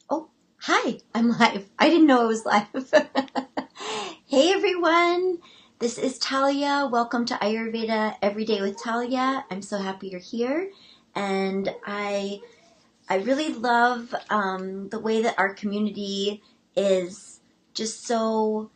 Oh, hi, I'm live. I didn't know I was live. Hey everyone, this is Talia. Welcome to Ayurveda Everyday with Talia. I'm so happy you're here. And I really love the way that our community is just so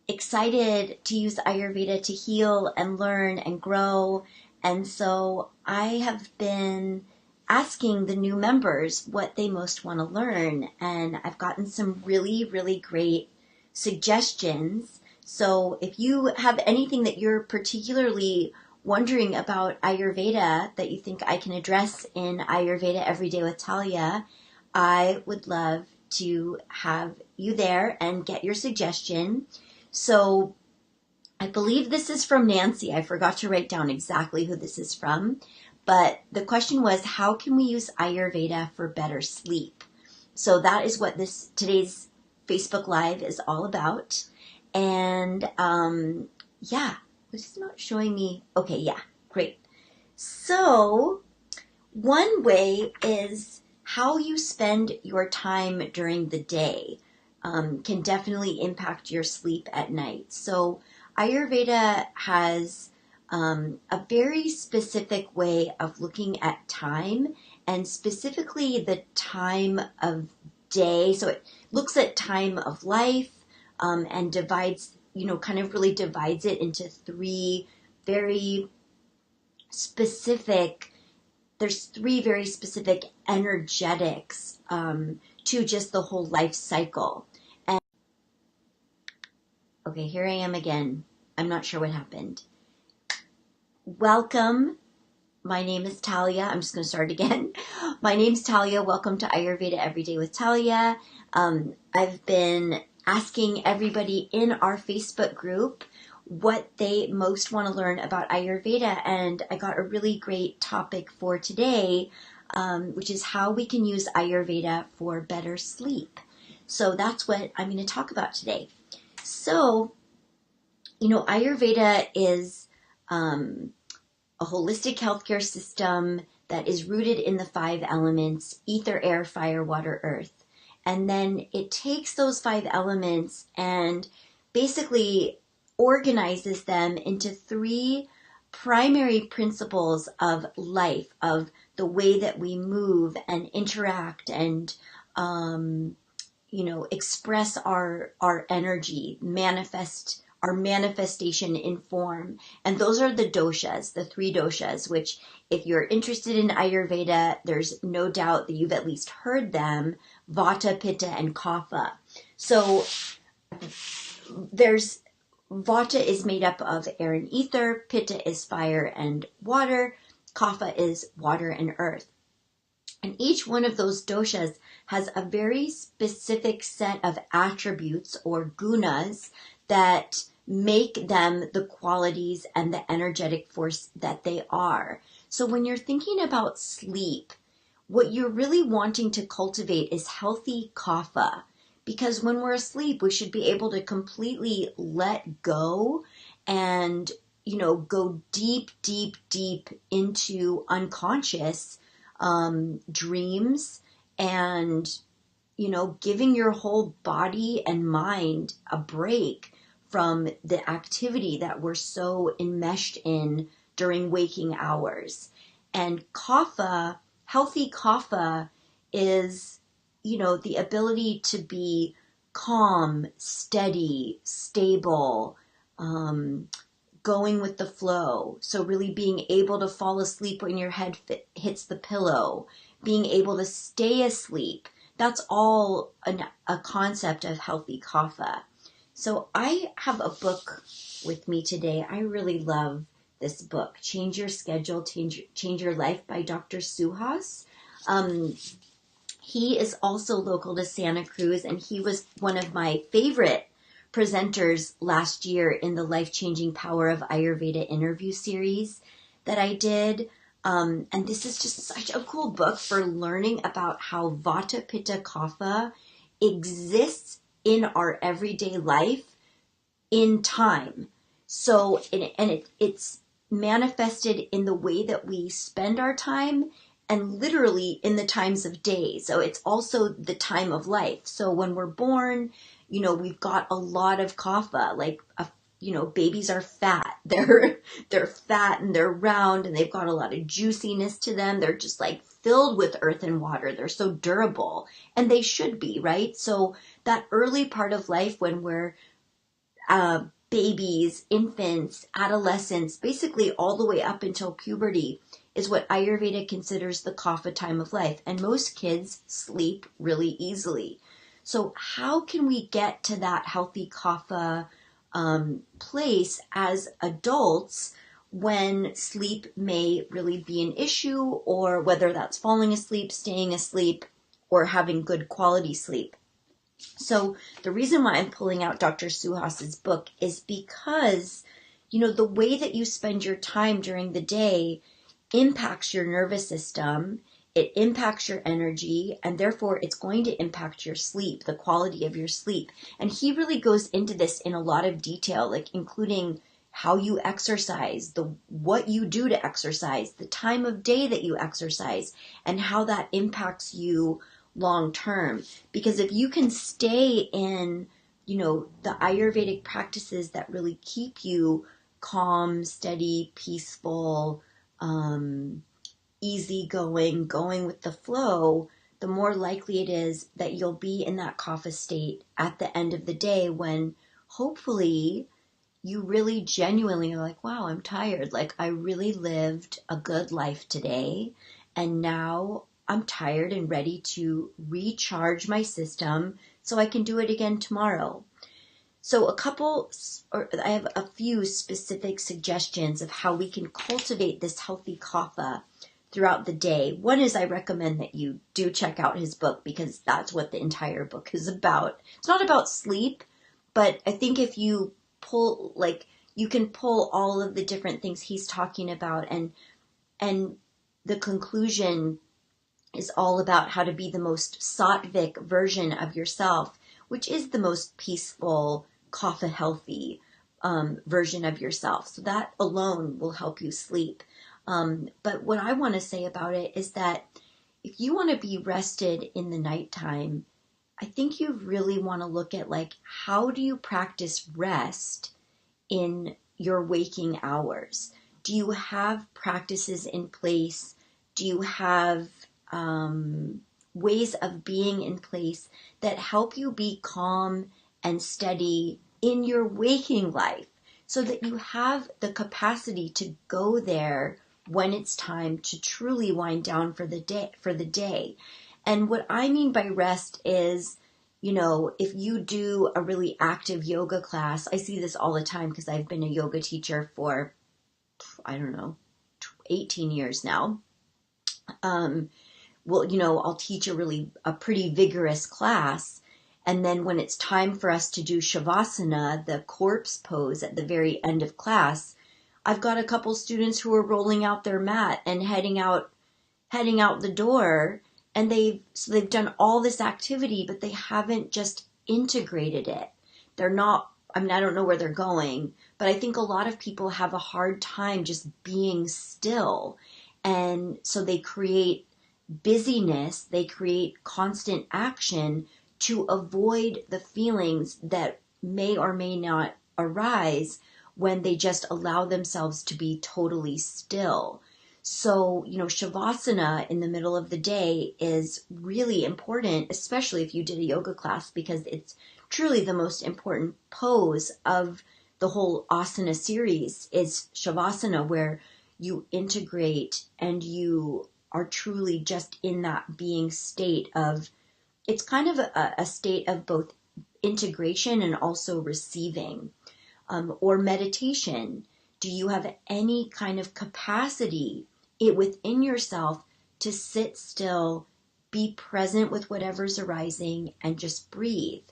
excited to use Ayurveda to heal and learn and grow. And so I have been asking the new members what they most want to learn. And I've gotten some really, really great suggestions. So if you have anything that you're particularly wondering about Ayurveda that you think I can address in Ayurveda Everyday with Talia, I would love to have you there and get your suggestion. So I believe this is from Nancy. I forgot to write down exactly who this is from. But the question was, how can we use Ayurveda for better sleep? So that is what today's Facebook Live is all about. And yeah, it's not showing me. Okay, yeah, great. So one way is how you spend your time during the day can definitely impact your sleep at night. So Ayurveda has a very specific way of looking at time, and specifically the time of day. So it looks at time of life and divides, kind of really divides it into three very specific there's three very specific energetics to just the whole life cycle. And okay, here I am again. I'm not sure what happened. Welcome. My name is Talia. I'm just going to start again. My name's Talia. Welcome to Ayurveda Everyday with Talia. I've been asking everybody in our Facebook group what they most want to learn about Ayurveda, and I got a really great topic for today, which is how we can use Ayurveda for better sleep. So that's what I'm going to talk about today. So, Ayurveda is a holistic healthcare system that is rooted in the five elements: ether, air, fire, water, earth. And then it takes those five elements and basically organizes them into three primary principles of life, of the way that we move and interact and express our energy, manifest our manifestation in form. And those are the doshas, the three doshas, which if you're interested in Ayurveda, there's no doubt that you've at least heard them: Vata, Pitta, and Kapha. So there's Vata is made up of air and ether, Pitta is fire and water, Kapha is water and earth. And each one of those doshas has a very specific set of attributes or gunas that make them the qualities and the energetic force that they are. So when you're thinking about sleep, what you're really wanting to cultivate is healthy kapha, because when we're asleep, we should be able to completely let go and, go deep, deep, deep into unconscious dreams and, giving your whole body and mind a break from the activity that we're so enmeshed in during waking hours. And kapha, healthy kapha, is, the ability to be calm, steady, stable, going with the flow. So really being able to fall asleep when your head hits the pillow, being able to stay asleep. That's all a concept of healthy kapha. So I have a book with me today. I really love this book, Change Your Schedule, Change Your Life by Dr. Suhas. He is also local to Santa Cruz, and he was one of my favorite presenters last year in the Life-Changing Power of Ayurveda interview series that I did. And this is just such a cool book for learning about how Vata, Pitta, Kapha exists in our everyday life in time. So, it's manifested in the way that we spend our time and literally in the times of day. So it's also the time of life. So when we're born, we've got a lot of kapha, like, babies are fat. They're fat and they're round and they've got a lot of juiciness to them. They're just like filled with earth and water. They're so durable, and they should be, right? So that early part of life when we're babies, infants, adolescents, basically all the way up until puberty, is what Ayurveda considers the kapha time of life. And most kids sleep really easily. So how can we get to that healthy kapha place as adults when sleep may really be an issue, or whether that's falling asleep, staying asleep, or having good quality sleep? So the reason why I'm pulling out Dr. Suhas's book is because, the way that you spend your time during the day impacts your nervous system, it impacts your energy, and therefore it's going to impact your sleep, the quality of your sleep. And he really goes into this in a lot of detail, like including how you exercise, what you do to exercise, the time of day that you exercise, and how that impacts you long term. Because if you can stay in, the Ayurvedic practices that really keep you calm, steady, peaceful, easygoing, going with the flow, the more likely it is that you'll be in that kapha state at the end of the day, when hopefully you really genuinely are like, wow, I'm tired. Like, I really lived a good life today, and now I'm tired and ready to recharge my system so I can do it again tomorrow. So I have a few specific suggestions of how we can cultivate this healthy kapha throughout the day. One is, I recommend that you do check out his book, because that's what the entire book is about. It's not about sleep, but I think if you you can pull all of the different things he's talking about, and the conclusion is all about how to be the most sattvic version of yourself, which is the most peaceful, kapha healthy version of yourself. So that alone will help you sleep. But what I want to say about it is that if you want to be rested in the nighttime, I think you really want to look at, like, how do you practice rest in your waking hours? Do you have practices in place? Do you have ways of being in place that help you be calm and steady in your waking life, so that you have the capacity to go there when it's time to truly wind down for the day? And what I mean by rest is, if you do a really active yoga class, I see this all the time because I've been a yoga teacher for, 18 years now. I'll teach a pretty vigorous class. And then when it's time for us to do Shavasana, the corpse pose at the very end of class, I've got a couple students who are rolling out their mat and heading out the door. And they've done all this activity, but they haven't just integrated it. I don't know where they're going, but I think a lot of people have a hard time just being still. And so they create busyness, they create constant action to avoid the feelings that may or may not arise when they just allow themselves to be totally still. So, Shavasana in the middle of the day is really important, especially if you did a yoga class, because it's truly the most important pose of the whole asana series is Shavasana, where you integrate and you are truly just in that being state of, it's kind of a state of both integration and also receiving. Or meditation. Do you have any kind of capacity within yourself to sit still, be present with whatever's arising, and just breathe?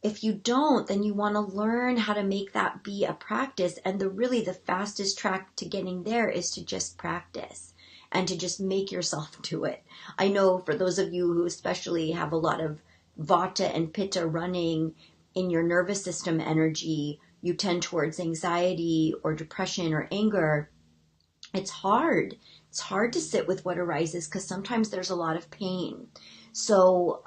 If you don't, then you want to learn how to make that be a practice. And the fastest track to getting there is to just practice and to just make yourself do it. I know for those of you who especially have a lot of vata and pitta running in your nervous system energy, you tend towards anxiety or depression or anger. It's hard. it's hard to sit with what arises because sometimes there's a lot of pain. So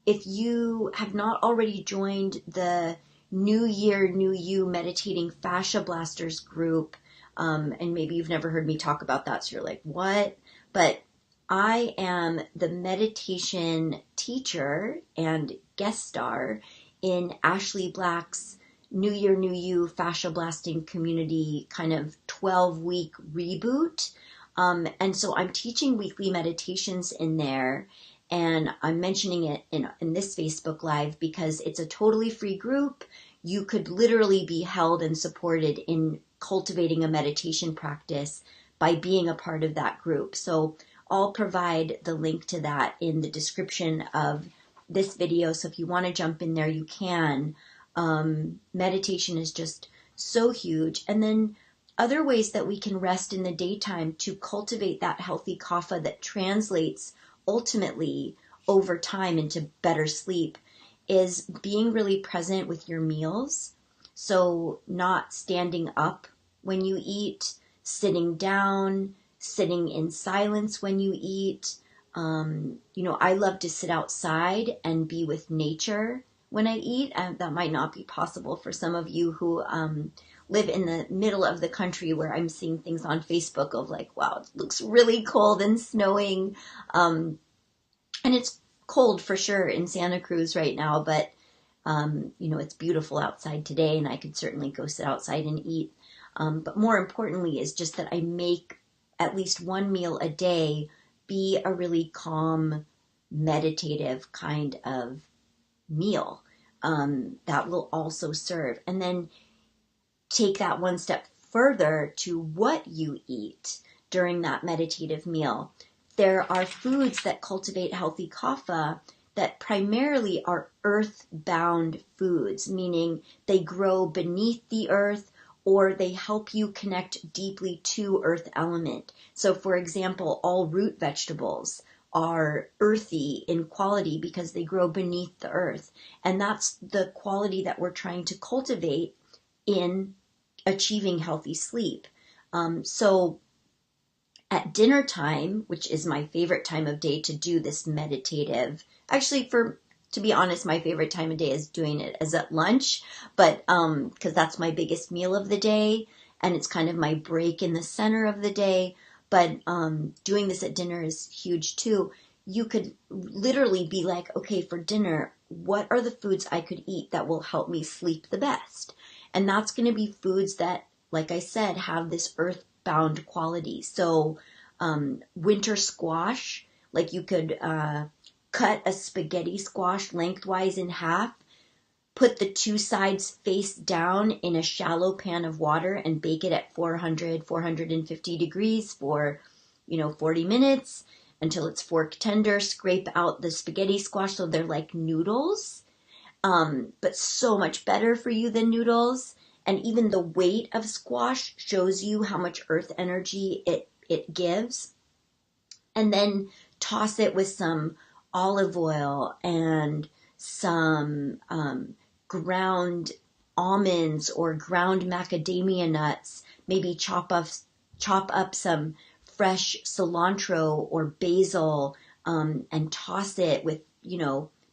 if you have not already joined the New Year, New You Meditating FasciaBlasters Group, and maybe you've never heard me talk about that, so you're like, what? But I am the meditation teacher and guest star in Ashley Black's New Year, New You Fascia Blasting Community kind of 12-week reboot. And so I'm teaching weekly meditations in there, and I'm mentioning it in this Facebook Live because it's a totally free group. You could literally be held and supported in cultivating a meditation practice by being a part of that group. So I'll provide the link to that in the description of this video. So if you want to jump in there, you can. Meditation is just so huge. And then other ways that we can rest in the daytime to cultivate that healthy kapha that translates ultimately over time into better sleep is being really present with your meals. So not standing up when you eat, sitting down, sitting in silence when you eat. I love to sit outside and be with nature when I eat. That might not be possible for some of you who live in the middle of the country, where I'm seeing things on Facebook of like, wow, it looks really cold and snowing. And it's cold for sure in Santa Cruz right now, but it's beautiful outside today, and I could certainly go sit outside and eat. But more importantly is just that I make at least one meal a day be a really calm, meditative kind of meal that will also serve. And then take that one step further to what you eat during that meditative meal. There are foods that cultivate healthy kapha that primarily are earth-bound foods, meaning they grow beneath the earth or they help you connect deeply to earth element. So for example, all root vegetables are earthy in quality because they grow beneath the earth. And that's the quality that we're trying to cultivate in achieving healthy sleep. So at dinner time, which is my favorite time of day to do this meditative, actually to be honest, my favorite time of day is doing it as at lunch, but because that's my biggest meal of the day and it's kind of my break in the center of the day. But doing this at dinner is huge too. You could literally be like, okay, for dinner, what are the foods I could eat that will help me sleep the best? And that's going to be foods that, like I said, have this earth-bound quality. So winter squash, like you could cut a spaghetti squash lengthwise in half, put the two sides face down in a shallow pan of water and bake it at 450 degrees for, 40 minutes until it's fork tender. Scrape out the spaghetti squash so they're like noodles, but so much better for you than noodles. And even the weight of squash shows you how much earth energy it gives. And then toss it with some olive oil and some ground almonds or ground macadamia nuts. Maybe chop up some fresh cilantro or basil and toss it with,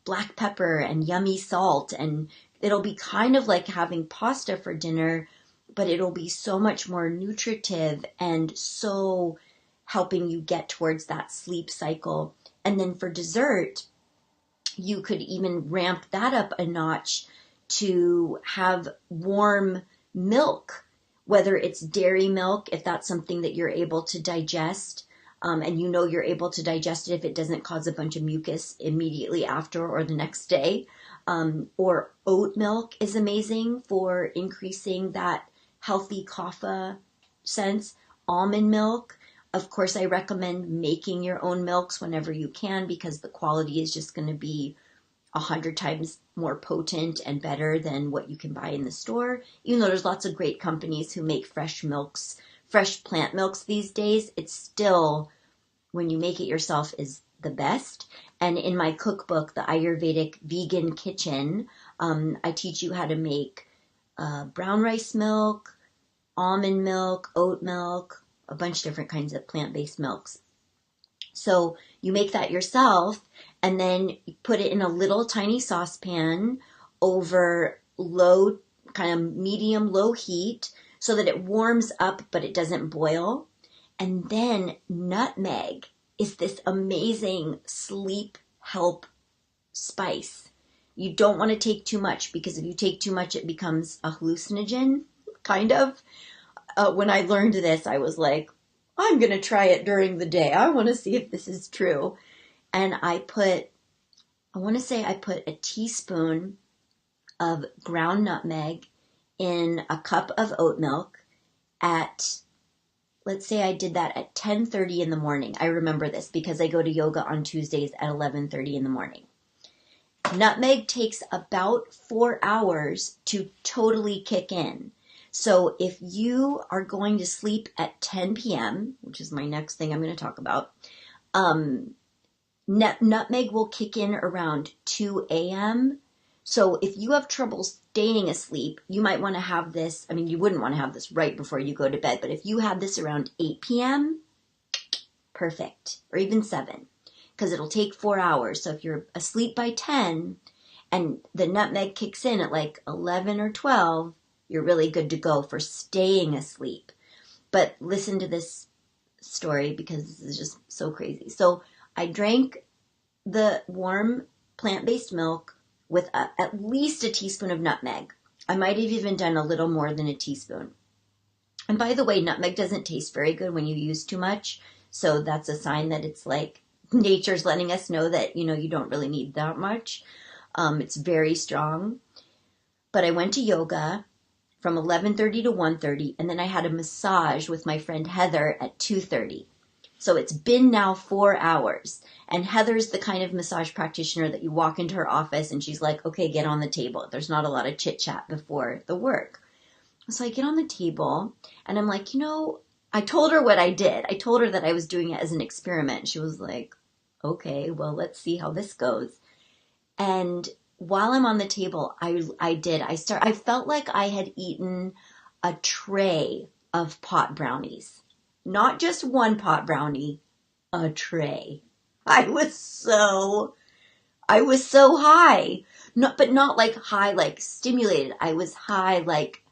black pepper and yummy salt. And it'll be kind of like having pasta for dinner, but it'll be so much more nutritive and so helping you get towards that sleep cycle. And then for dessert, you could even ramp that up a notch to have warm milk, whether it's dairy milk, if that's something that you're able to digest, and you're able to digest it if it doesn't cause a bunch of mucus immediately after or the next day. Or oat milk is amazing for increasing that healthy kapha sense. Almond milk. Of course, I recommend making your own milks whenever you can because the quality is just going to be 100 times more potent and better than what you can buy in the store. Even though there's lots of great companies who make fresh plant milks these days, it's still, when you make it yourself, is the best. And in my cookbook, The Ayurvedic Vegan Kitchen, I teach you how to make brown rice milk, almond milk, oat milk, a bunch of different kinds of plant-based milks. So you make that yourself, and then you put it in a little tiny saucepan over low, kind of medium low heat so that it warms up but it doesn't boil. And then nutmeg is this amazing sleep help spice. You don't want to take too much, because if you take too much, it becomes a hallucinogen, kind of. When I learned this, I was like, I'm going to try it during the day. I want to see if this is true. And I want to say I put a teaspoon of ground nutmeg in a cup of oat milk at, let's say I did that at 10:30 in the morning. I remember this because I go to yoga on Tuesdays at 11:30 in the morning. Nutmeg takes about 4 hours to totally kick in. So if you are going to sleep at 10 p.m., which is my next thing I'm going to talk about, nutmeg will kick in around 2 a.m. So if you have trouble staying asleep, you might want to have this. I mean, you wouldn't want to have this right before you go to bed, but if you have this around 8 p.m., perfect, or even 7, because it'll take 4 hours. So if you're asleep by 10 and the nutmeg kicks in at like 11 or 12, you're really good to go for staying asleep. But listen to this story because this is just so crazy. So I drank the warm plant-based milk with at least a teaspoon of nutmeg. I might have even done a little more than a teaspoon. And by the way, nutmeg doesn't taste very good when you use too much. So that's a sign that it's like nature's letting us know that, you don't really need that much. It's very strong. But I went to yoga from 11:30 to 1:30, and then I had a massage with my friend Heather at 2:30. So it's been now 4 hours. And Heather's the kind of massage practitioner that you walk into her office and she's like, okay, get on the table. There's not a lot of chit chat before the work. So I get on the table and I'm like, I told her what I did. I told her that I was doing it as an experiment. She was like, okay, well, let's see how this goes. And while I'm on the table, I felt like I had eaten a tray of pot brownies. Not just one pot brownie, a tray. I was so high. But not like high, like stimulated. I was high, like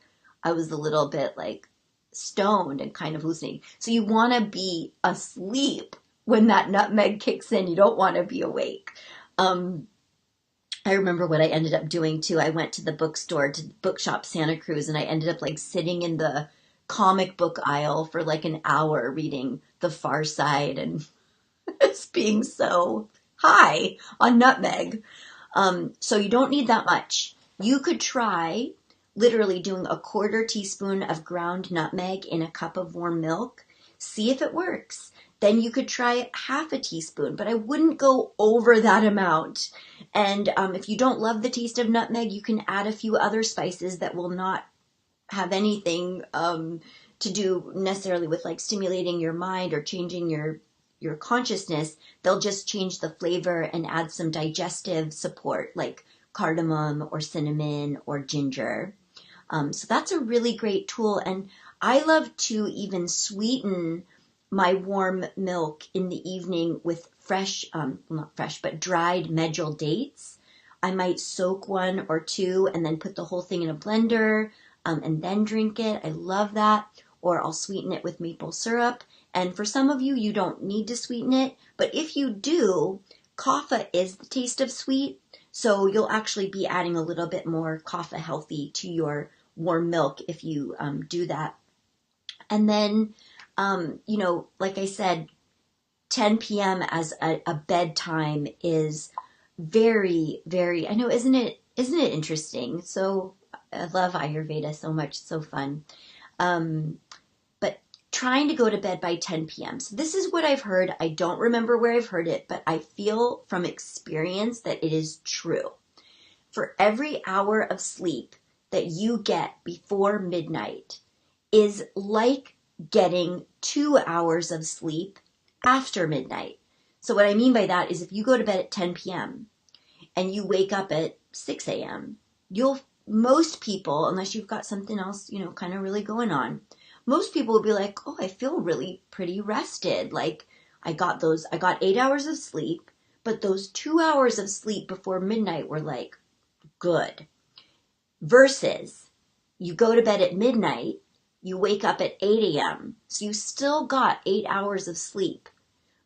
I was a little bit like stoned and kind of hallucinating. So you want to be asleep when that nutmeg kicks in. You don't want to be awake. I remember what I ended up doing too. I went to the bookstore, to Bookshop Santa Cruz, and I ended up like sitting in the comic book aisle for like an hour reading The Far Side and just being so high on nutmeg. So you don't need that much. You could try literally doing a 1/4 teaspoon of ground nutmeg in a cup of warm milk. See if it works. Then you could try 1/2 teaspoon, but I wouldn't go over that amount. And if you don't love the taste of nutmeg, you can add a few other spices that will not have anything to do necessarily with like stimulating your mind or changing your consciousness. They'll just change the flavor and add some digestive support like cardamom or cinnamon or ginger. So that's a really great tool. And I love to even sweeten my warm milk in the evening with fresh, not fresh, but dried medjool dates. I might soak 1 or 2 and then put the whole thing in a blender and then drink it. I love that. Or I'll sweeten it with maple syrup. And for some of you, you don't need to sweeten it. But if you do, kaffa is the taste of sweet. So you'll actually be adding a little bit more kaffa healthy to your warm milk if you do that. And then, like I said, 10 p.m. as a bedtime is very, very, I know, isn't it interesting? So I love Ayurveda so much, so fun. But trying to go to bed by 10 p.m. So this is what I've heard. I don't remember where I've heard it, but I feel from experience that it is true. For every hour of sleep that you get before midnight is like getting 2 hours of sleep after midnight. So what I mean by that is if you go to bed at 10 p.m. and you wake up at 6 a.m., most people, unless you've got something else, kind of really going on, most people would be like, oh, I feel really pretty rested. Like I got 8 hours of sleep, but those 2 hours of sleep before midnight were like good. Versus you go to bed at midnight, you wake up at 8 a.m. So you still got 8 hours of sleep.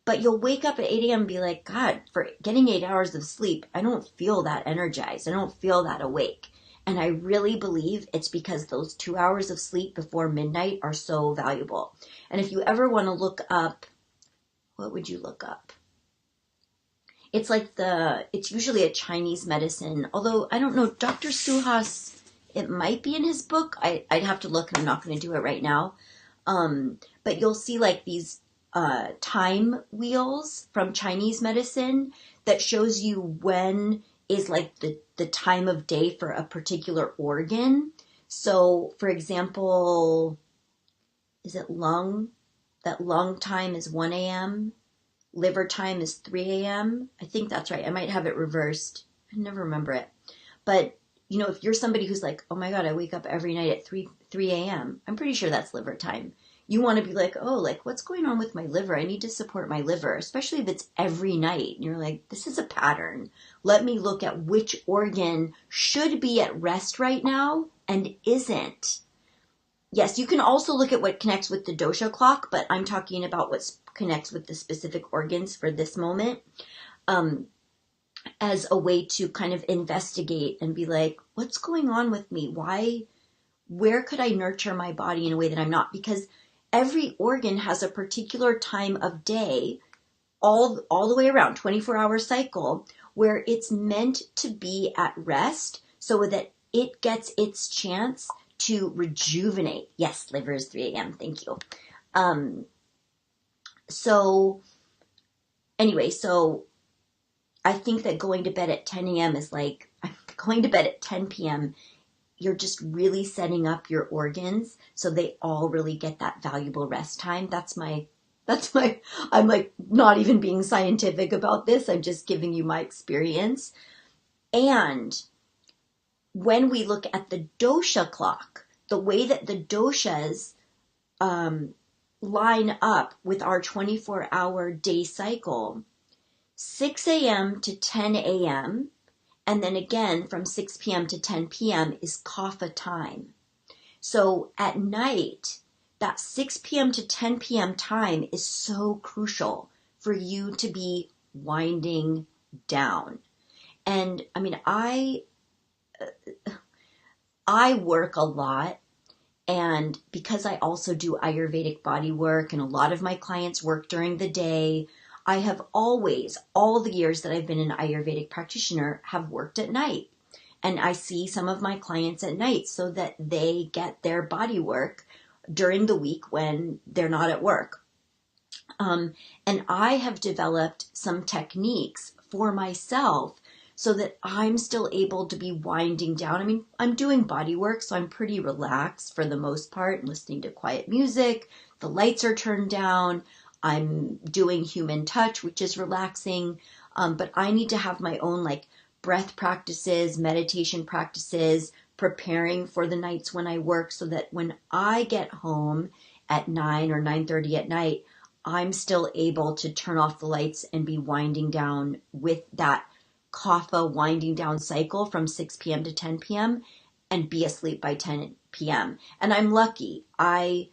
But you'll wake up at 8 a.m. and be like, God, for getting 8 hours of sleep, I don't feel that energized. I don't feel that awake. And I really believe it's because those 2 hours of sleep before midnight are so valuable. And if you ever want to look up, what would you look up? It's it's usually a Chinese medicine. Although, I don't know, Dr. Suhas, it might be in his book. I'd have to look, and I'm not going to do it right now. But you'll see like these time wheels from Chinese medicine that shows you when is like the time of day for a particular organ. So for example, is it lung? That lung time is 1 a.m. Liver time is 3 a.m. I think that's right. I might have it reversed. I never remember it. But you know, if you're somebody who's like, oh my God, I wake up every night at 3 a.m. I'm pretty sure that's liver time. You want to be like, oh, like what's going on with my liver? I need to support my liver, especially if it's every night. And you're like, this is a pattern. Let me look at which organ should be at rest right now and isn't. Yes, you can also look at what connects with the dosha clock, but I'm talking about what connects with the specific organs for this moment, as a way to kind of investigate and be like, what's going on with me? Where could I nurture my body in a way that I'm not? Because every organ has a particular time of day, all the way around, 24-hour cycle, where it's meant to be at rest so that it gets its chance to rejuvenate. Yes, liver is 3 a.m. Thank you. So anyway, so I think that going to bed at 10 a.m. is like going to bed at 10 p.m. You're just really setting up your organs so they all really get that valuable rest time. I'm like not even being scientific about this. I'm just giving you my experience. And when we look at the dosha clock, the way that the doshas line up with our 24-hour day cycle, 6 a.m. to 10 a.m., and then again from 6 p.m. to 10 p.m. is kapha time. So at night, that 6 p.m. to 10 p.m. time is so crucial for you to be winding down. And I mean, I work a lot, and because I also do Ayurvedic body work and a lot of my clients work during the day, I have always, all the years that I've been an Ayurvedic practitioner, have worked at night. And I see some of my clients at night so that they get their body work during the week when they're not at work. And I have developed some techniques for myself so that I'm still able to be winding down. I mean, I'm doing body work, so I'm pretty relaxed for the most part. I'm listening to quiet music. The lights are turned down. I'm doing human touch, which is relaxing. But I need to have my own like breath practices, meditation practices, preparing for the nights when I work so that when I get home at 9 or 9:30 at night, I'm still able to turn off the lights and be winding down with that kapha winding down cycle from 6 p.m. to 10 p.m. and be asleep by 10 p.m. And I'm lucky. I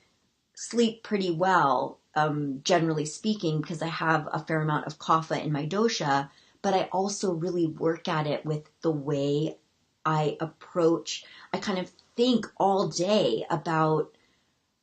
sleep pretty well, generally speaking, because I have a fair amount of kapha in my dosha, but I also really work at it with the way I kind of think all day about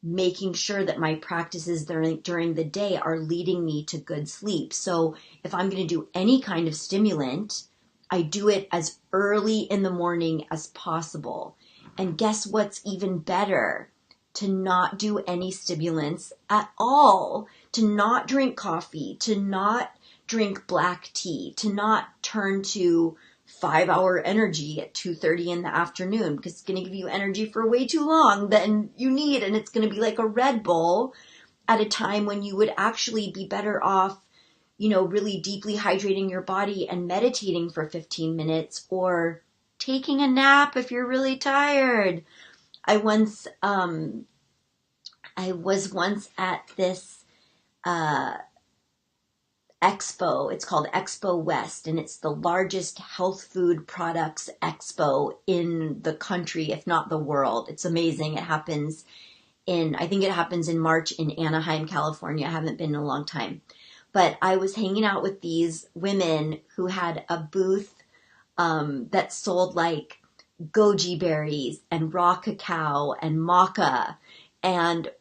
making sure that my practices during the day are leading me to good sleep. So if I'm going to do any kind of stimulant, I do it as early in the morning as possible. And guess what's even better? To not do any stimulants at all, to not drink coffee, to not drink black tea, to not turn to 5-hour energy at 2:30 in the afternoon, because it's going to give you energy for way too long than you need. And it's going to be like a Red Bull at a time when you would actually be better off, you know, really deeply hydrating your body and meditating for 15 minutes or taking a nap if you're really tired. I once I was once at this expo. It's called Expo West, and it's the largest health food products expo in the country, if not the world. It's amazing. I think it happens in March in Anaheim, California. I haven't been in a long time. But I was hanging out with these women who had a booth that sold like goji berries and raw cacao and maca, and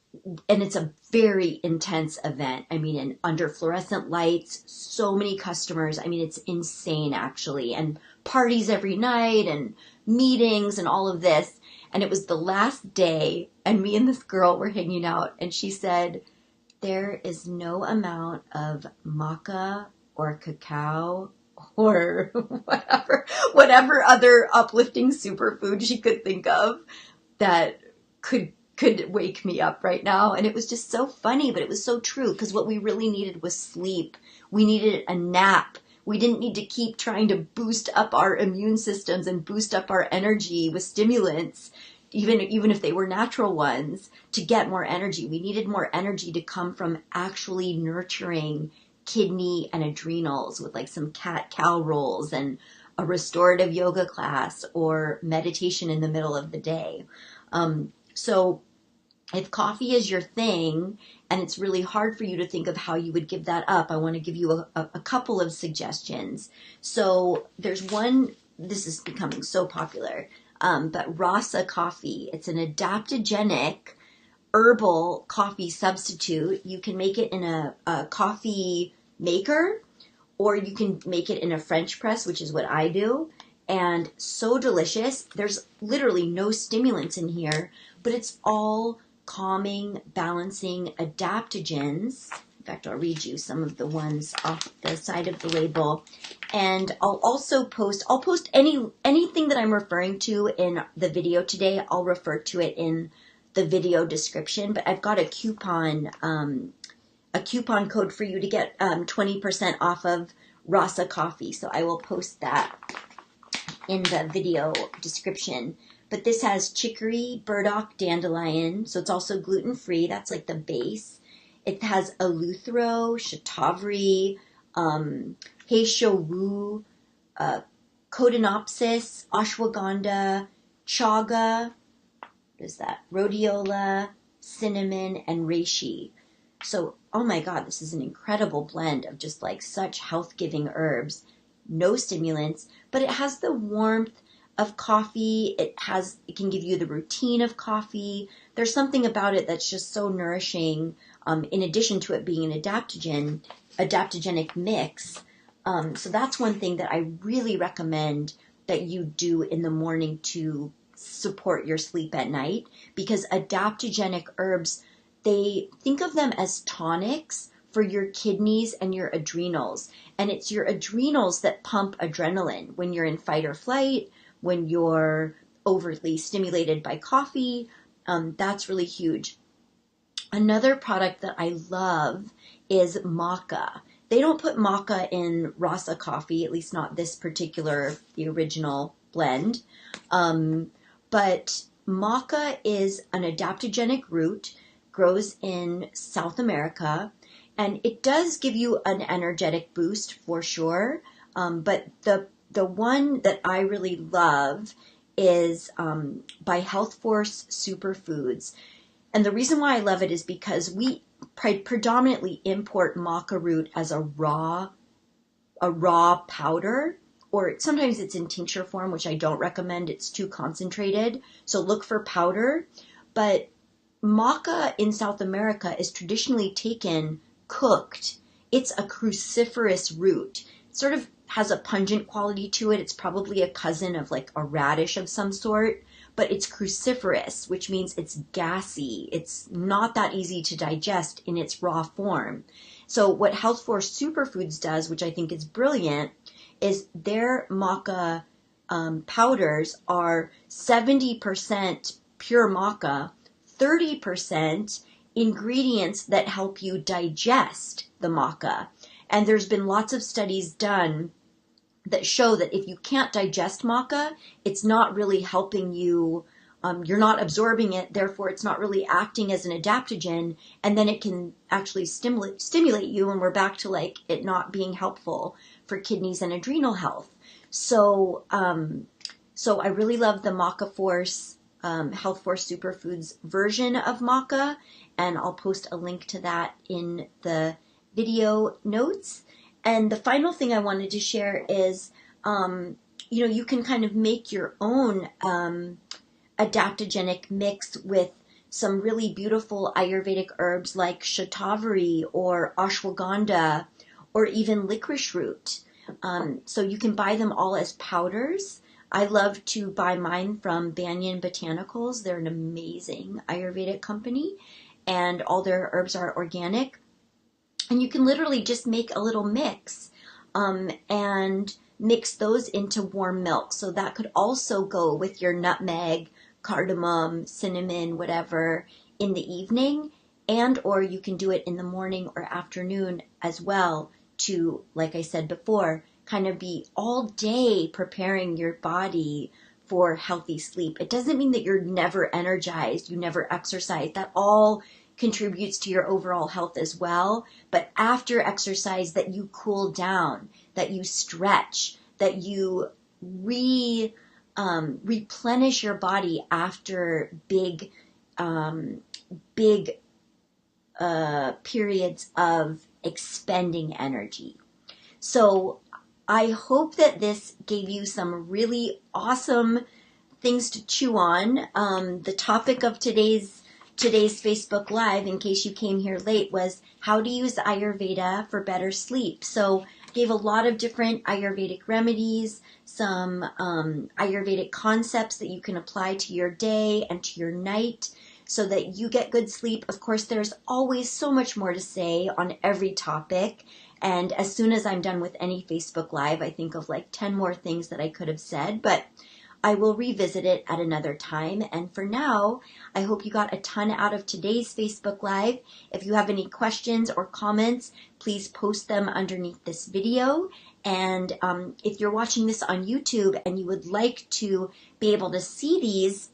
it's a very intense event. I mean, and under fluorescent lights, so many customers. I mean, it's insane actually, and parties every night and meetings and all of this. And it was the last day, and me and this girl were hanging out, and she said, there is no amount of maca or cacao or whatever other uplifting superfood she could think of that could wake me up right now. And it was just so funny, but it was so true, because what we really needed was sleep. We needed a nap. We didn't need to keep trying to boost up our immune systems and boost up our energy with stimulants, even if they were natural ones, to get more energy. We needed more energy to come from actually nurturing kidney and adrenals with like some cat-cow rolls and a restorative yoga class or meditation in the middle of the day. So if coffee is your thing and it's really hard for you to think of how you would give that up, I want to give you a couple of suggestions. So there's one, this is becoming so popular, but Rasa coffee. It's an adaptogenic herbal coffee substitute. You can make it in a coffee maker, or you can make it in a French press, which is what I do. And so delicious. There's literally no stimulants in here, but it's all calming, balancing adaptogens. In fact, I'll read you some of the ones off the side of the label. And I'll also post anything that I'm referring to in the video today. I'll refer to it in the video description, but I've got a coupon code for you to get 20% off of Rasa coffee. So I will post that in the video description. But this has chicory, burdock, dandelion, so it's also gluten-free. That's like the base. It has eleuthero, shatavari, heishowu, codonopsis, ashwagandha, chaga, what is that? Rhodiola, cinnamon, and reishi. So, oh my God, this is an incredible blend of just like such health-giving herbs. No stimulants, but it has the warmth of coffee. It can give you the routine of coffee. There's something about it that's just so nourishing. In addition to it being an adaptogenic mix. So that's one thing that I really recommend that you do in the morning to support your sleep at night, because adaptogenic herbs, they think of them as tonics for your kidneys and your adrenals. And it's your adrenals that pump adrenaline when you're in fight or flight, when you're overly stimulated by coffee. That's really huge. Another product that I love is maca. They don't put maca in Rasa coffee, at least not this particular, the original blend. But maca is an adaptogenic root, grows in South America, and it does give you an energetic boost for sure. But the one that I really love is by Healthforce Superfoods. And the reason why I love it is because we predominantly import maca root as a raw powder, or sometimes it's in tincture form, which I don't recommend. It's too concentrated. So look for powder. But maca in South America is traditionally taken cooked. It's a cruciferous root. It sort of has a pungent quality to it. It's probably a cousin of like a radish of some sort, but it's cruciferous, which means it's gassy. It's not that easy to digest in its raw form. So what Healthforce Superfoods does, which I think is brilliant, is their maca powders are 70% pure maca, 30% ingredients that help you digest the maca. And there's been lots of studies done that show that if you can't digest maca, it's not really helping you you're not absorbing it, therefore it's not really acting as an adaptogen, and then it can actually stimulate you, and we're back to like it not being helpful for kidneys and adrenal health. So so I really love the MacaForce Healthforce Superfoods version of maca, and I'll post a link to that in the video notes. And the final thing I wanted to share is you know, you can kind of make your own adaptogenic mix with some really beautiful Ayurvedic herbs like shatavari or ashwagandha or even licorice root. So you can buy them all as powders. I love to buy mine from Banyan Botanicals. They're an amazing Ayurvedic company, and all their herbs are organic. And you can literally just make a little mix and mix those into warm milk. So that could also go with your nutmeg, cardamom, cinnamon, whatever, in the evening, and or you can do it in the morning or afternoon as well to, like I said before, kind of be all day preparing your body for healthy sleep. It doesn't mean that you're never energized, you never exercise. That all contributes to your overall health as well. But after exercise, that you cool down, that you stretch, that you replenish your body after big periods of expending energy. So I hope that this gave you some really awesome things to chew on. The topic of today's Facebook Live, in case you came here late, was how to use Ayurveda for better sleep. So I gave a lot of different Ayurvedic remedies, some Ayurvedic concepts that you can apply to your day and to your night so that you get good sleep. Of course, there's always so much more to say on every topic. And as soon as I'm done with any Facebook Live, I think of like 10 more things that I could have said, but I will revisit it at another time. And for now, I hope you got a ton out of today's Facebook Live. If you have any questions or comments, please post them underneath this video. And if you're watching this on YouTube and you would like to be able to see these,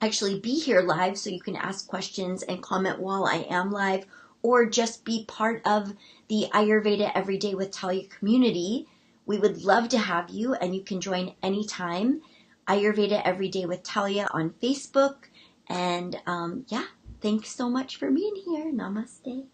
actually be here live so you can ask questions and comment while I am live, or just be part of the Ayurveda Everyday with Talia community, we would love to have you, and you can join anytime. Ayurveda Everyday with Talia on Facebook. And yeah, thanks so much for being here. Namaste.